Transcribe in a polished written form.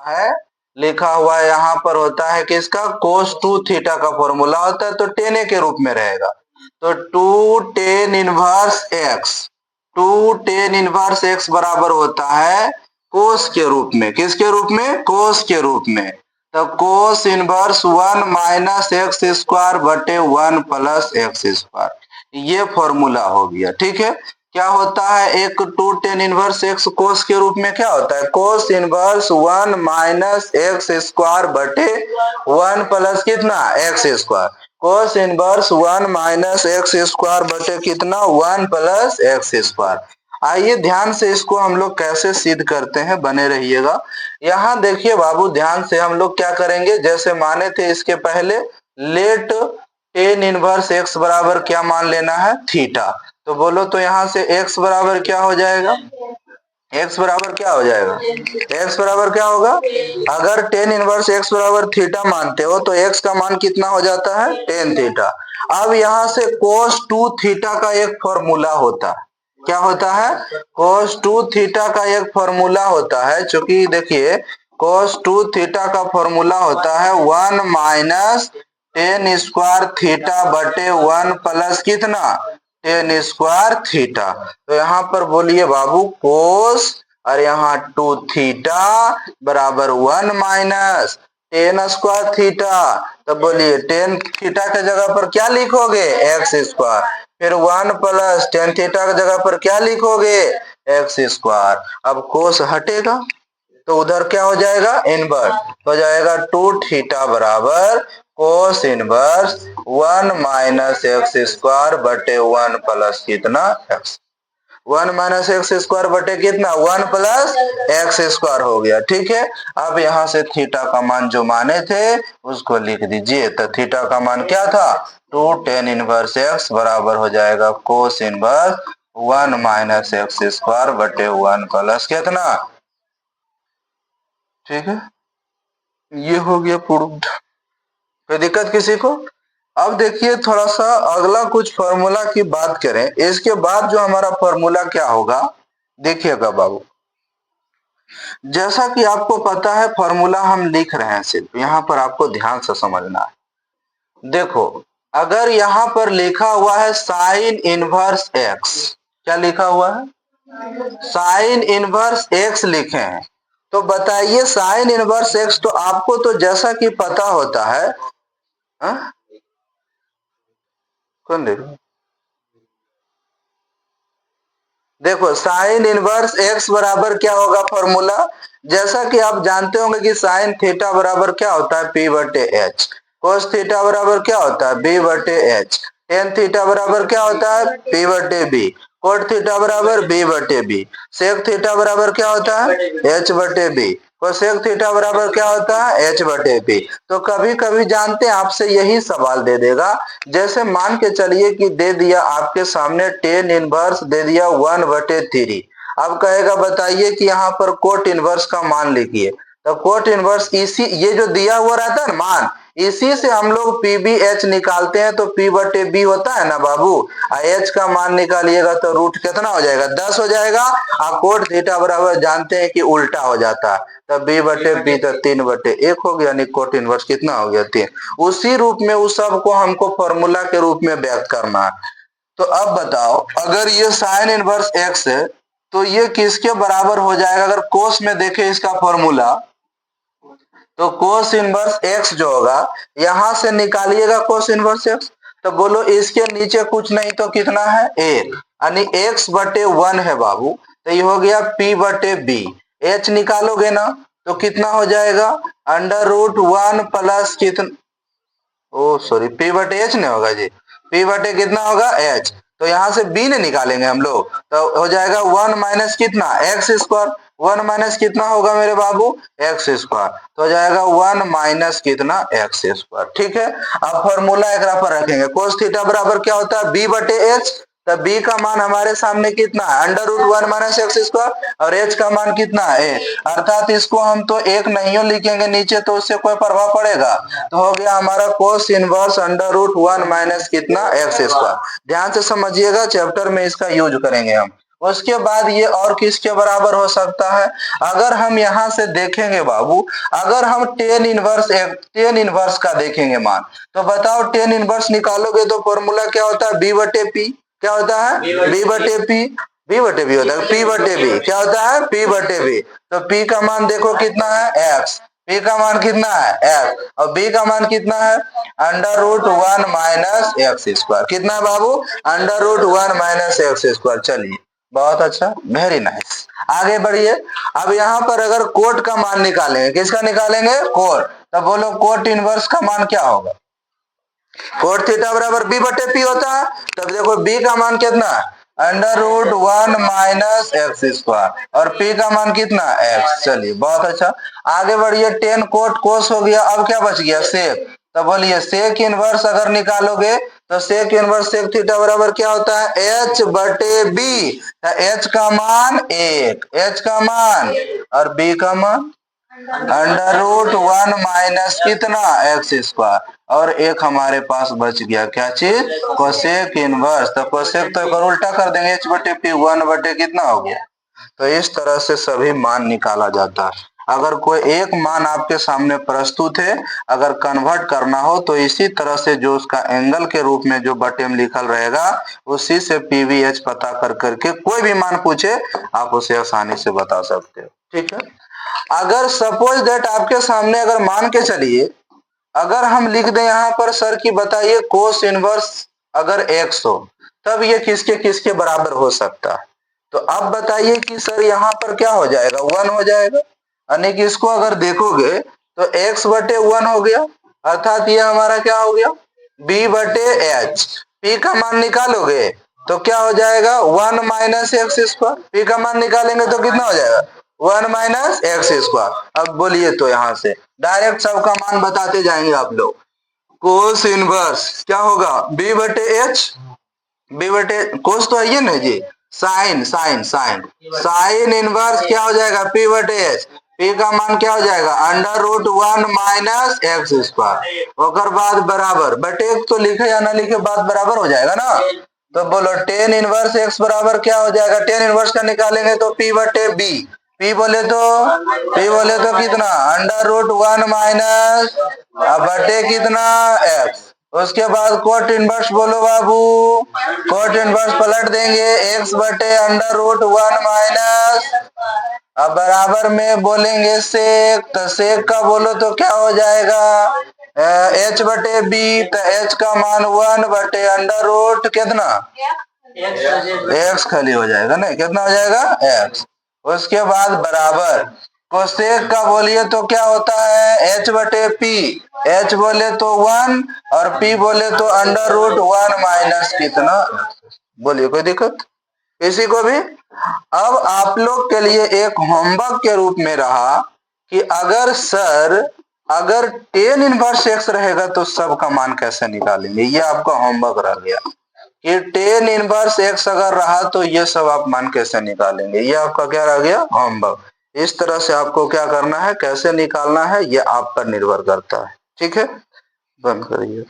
है लिखा हुआ है यहाँ पर होता है कि इसका cos 2 थीटा का फॉर्मूला होता है तो tan a के रूप में रहेगा। तो 2 tan inverse x, 2 tan inverse x बराबर होता है cos के रूप में। किसके रूप में? cos के रूप में। तो cos inverse 1 minus x square बटे 1 प्लस एक्स स्क्वायर, ये फॉर्मूला हो गया। ठीक है, क्या होता है एक 2 tan इनवर्स एक्स कोस के रूप में क्या होता है? Cos inverse 1 minus x square बटे 1 प्लस कितना? X square. Cos inverse 1 minus x square बटे कितना? 1 प्लस एक्स स्क्वायर। आइए ध्यान से इसको हम लोग कैसे सिद्ध करते हैं, बने रहिएगा। यहाँ देखिए बाबू, ध्यान से हम लोग क्या करेंगे, जैसे माने थे इसके पहले, लेट tan इनवर्स एक्स बराबर क्या मान लेना है? थीटा। तो बोलो तो यहाँ से x बराबर क्या हो जाएगा? x बराबर क्या हो जाएगा? x बराबर क्या होगा? अगर tan इनवर्स x बराबर थीटा मानते हो तो x का मान कितना हो जाता है? tan theta. अब यहाँ से cos 2 थीटा का एक फॉर्मूला होता है। क्या होता है? cos 2 थीटा का एक फॉर्मूला होता है। चूंकि देखिए cos 2 थीटा का फॉर्मूला होता है 1 माइनस tan स्क्वायर थीटा बटे 1 प्लस कितना? tan square theta. तो यहाँ पर बोलिए बाबू कोस और यहाँ 2 थीटा बराबर 1 माइनस tan स्क्वायर थीटा। तो बोलिए tan थीटा के जगह पर क्या लिखोगे? X square. फिर 1 प्लस tan थीटा की जगह पर क्या लिखोगे? X square. अब कोस हटेगा तो उधर क्या हो जाएगा? इनवर्स हो जाएगा। 2 थीटा बराबर cos inverse 1 minus x square बटे 1 प्लस कितना? एक्स। 1 माइनस एक्स स्क्वायर बटे कितना? 1 प्लस एक्स स्क्वायर हो गया। ठीक है, अब यहाँ से थीटा का मान जो माने थे उसको लिख दीजिए। तो थीटा का मान क्या था? 2 tan इनवर्स एक्स बराबर हो जाएगा cos inverse 1 minus x square बटे 1 प्लस कितना? ठीक है, ये हो गया प्रूव्ड। कोई दिक्कत किसी को? अब देखिए थोड़ा सा अगला कुछ फॉर्मूला की बात करें। इसके बाद जो हमारा फॉर्मूला क्या होगा देखिएगा बाबू, जैसा कि आपको पता है फॉर्मूला हम लिख रहे हैं, सिर्फ यहाँ पर आपको ध्यान से समझना है। देखो, अगर यहाँ पर लिखा हुआ है साइन इनवर्स एक्स, क्या लिखा हुआ है? साइन इनवर्स एक्स लिखे हैं। तो बताइए साइन इनवर्स एक्स तो आपको तो जैसा कि पता होता है, हा? कौन देखो, देखो साइन इनवर्स एक्स बराबर क्या होगा फॉर्मूला? जैसा कि आप जानते होंगे कि साइन थीटा बराबर क्या होता है? पी बटे एच। कोस थीटा बराबर क्या होता है? बी बटे एच। टेन थीटा बराबर क्या होता है? पी बटे बी। कोट थीटा बराबर बी बटे बी। सेक थीटा बराबर क्या होता है? एच बटे बी। कोसेक थीटा बराबर क्या होता है? एच बटे बी। तो कभी कभी जानते हैं आपसे यही सवाल दे देगा, जैसे मान के चलिए कि दे दिया आपके सामने टेन इनवर्स दे दिया 1/3। अब कहेगा बताइए कि यहाँ पर कोट इनवर्स का मान लिखिए। तो कोट इनवर्स इसी ये जो दिया हुआ रहता है ना मान, इसी से हम लोग पी बी एच निकालते हैं। तो पी बटे बी होता है ना बाबू, एच का मान निकालिएगा तो रूट कितना हो जाएगा? 10 हो जाएगा। और कोट थीटा बराबर जानते हैं कि उल्टा हो जाता है, तो बी बटे बी तो 3/1 हो गया, यानी कोट इनवर्स कितना हो गया? 3। उसी रूप में उस सब को हमको फॉर्मूला के रूप में व्यक्त करना है। तो अब बताओ, अगर ये साइन इनवर्स एक्स है तो ये किसके बराबर हो जाएगा? अगर कोस में देखे इसका फॉर्मूला, तो कोस इनवर्स एक्स जो होगा यहां से निकालिएगा कोस इनवर्स एक्स। तो बोलो इसके नीचे कुछ नहीं तो कितना है? 1, यानी x बटे 1 है बाबू। तो ये हो गया p बटे बी। h निकालोगे ना तो कितना हो जाएगा? √1 प्लस कितना, ओ सॉरी, p बटे h नहीं होगा जी, p बटे कितना होगा? h। तो यहाँ से b ने निकालेंगे हम लोग, तो हो जाएगा 1 माइनस कितना? X square. 1 माइनस कितना होगा मेरे बाबू? X square. तो हो जाएगा 1 माइनस कितना? X square. ठीक है, अब फॉर्मूला एक पर रखेंगे। कोस थीटा बराबर क्या होता है? b बटे h। तो b का मान हमारे सामने कितना है? √1 माइनस एक्स स्क्वायर। और h का मान कितना है? अर्थात इसको हम तो एक नहीं लिखेंगे नीचे तो उससे कोई प्रभाव पड़ेगा। तो हो गया हमारा कोस इनवर्स √1 माइनस कितना? X square. ध्यान से समझिएगा, चैप्टर में इसका यूज करेंगे हम। उसके बाद ये और किसके बराबर हो सकता है? अगर हम यहाँ से देखेंगे बाबू, अगर हम टेन इनवर्स का देखेंगे मान, तो बताओ टेन इनवर्स निकालोगे तो फॉर्मूला क्या होता है? बी बटे पी। क्या होता है? बी बटे पी। बी बटे बी होता है, पी बटे बी क्या होता है? पी बटे बी। तो पी का मान देखो कितना है? एक्स। पी का मान कितना है? एक्स। और बी का मान कितना है? Under root 1 minus x square. कितना है बाबू? Under root 1 minus x square. चलिए बहुत अच्छा, वेरी नाइस। आगे बढ़िए। अब यहाँ पर अगर कोट का मान निकालेंगे, किसका निकालेंगे? कोट। तो बोलो कोट इनवर्स का मान क्या होगा? कोट थीटा बराबर बी बटे पी होता है। तब देखो बी का मान कितना? Under root 1 minus x square. और पी का मान कितना? एक्स। चलिए बहुत अच्छा, आगे बढ़िए। टेन कोट कोस हो गया, अब क्या बच गया? सेक। तो बोलिए सेक इनवर्स अगर निकालोगे तो सेक इनवर्स सेक थीटा बराबर क्या होता है? एच बटे बी। एच का मान एक, एच का मान, और बी का मान अंडर रूट 1 माइनस कितना? X square. और एक हमारे पास बच गया क्या चीज? Cosec inverse. तो कोसेक तो एक और उल्टा कर देंगे, एच बटे पी 1 बटे कितना हो गया? तो इस तरह से सभी मान निकाला जाता है। अगर कोई एक मान आपके सामने प्रस्तुत है, अगर कन्वर्ट करना हो तो इसी तरह से जो उसका एंगल के रूप में जो बटे में लिखल रहेगा, उसी से पीवीएच पता कर करके कोई भी मान पूछे आप उसे आसानी से बता सकते हो। ठीक है। अगर सपोज दैट आपके सामने अगर मान के चलिए, अगर हम लिख दें यहाँ पर सर की बताइए कोस इनवर्स अगर एक्स हो, तब ये किसके किसके बराबर हो सकता है? तो अब बताइए कि सर यहाँ पर क्या हो जाएगा? 1 हो जाएगा। यानी कि इसको अगर देखोगे तो x बटे 1 हो गया, अर्थात ये हमारा क्या हो गया? b बटे एच। p का मान निकालोगे तो क्या हो जाएगा? 1 माइनस एक्स स्क्वायर। p का मान निकालेंगे तो कितना हो जाएगा? 1 माइनस एक्स स्क्वायर। अब बोलिए तो यहाँ से डायरेक्ट सबका मान बताते जाएंगे आप लोग। कोस इनवर्स क्या होगा? b बटे एच। बी बटे कोस तो है ना जी, sine sine sine sine inverse क्या हो जाएगा? पी बटे एच। पी का मान क्या हो जाएगा? Under root 1 minus x square. ओकर बाद बराबर बटे तो लिखे या ना लिखे बात बराबर हो जाएगा ना। तो बोलो टेन इनवर्स एक्स बराबर क्या हो जाएगा? टेन इनवर्स का निकालेंगे तो पी बटे बी। पी बोले तो कितना? अंडर रूट 1 माइनस बटे कितना? एक्स। उसके बाद कोट इनवर्स बोलो बाबू, कोट इनवर्स पलट देंगे, एक्स बटे अंडर रूट 1 माइनस, अब बराबर में बोलेंगे सेक। तो सेक का बोलो तो क्या हो जाएगा? एच बटे बी। तो एच का मान 1 बटे अंडर रूट कितना? एक्स खाली हो जाएगा ना, कितना हो जाएगा? एक्स। उसके बाद बराबर कोसेक का बोलिए तो क्या होता है? एच बटे पी। एच बोले तो 1 और पी बोले तो अंडर रूट 1 माइनस कितना? बोलिए कोई दिक्कत किसी को भी? अब आप लोग के लिए एक होमवर्क के रूप में रहा कि अगर सर अगर टेन इनवर्स एक्स रहेगा तो सब का मान कैसे निकालेंगे? ये आपका होमवर्क रह गया कि टेन इनवर्स एक्स अगर रहा तो ये सब आप मान कैसे निकालेंगे? ये आपका क्या रह गया? होमवर्क। इस तरह से आपको क्या करना है, कैसे निकालना है, ये आप पर निर्भर करता है। ठीक है, बंद करिए।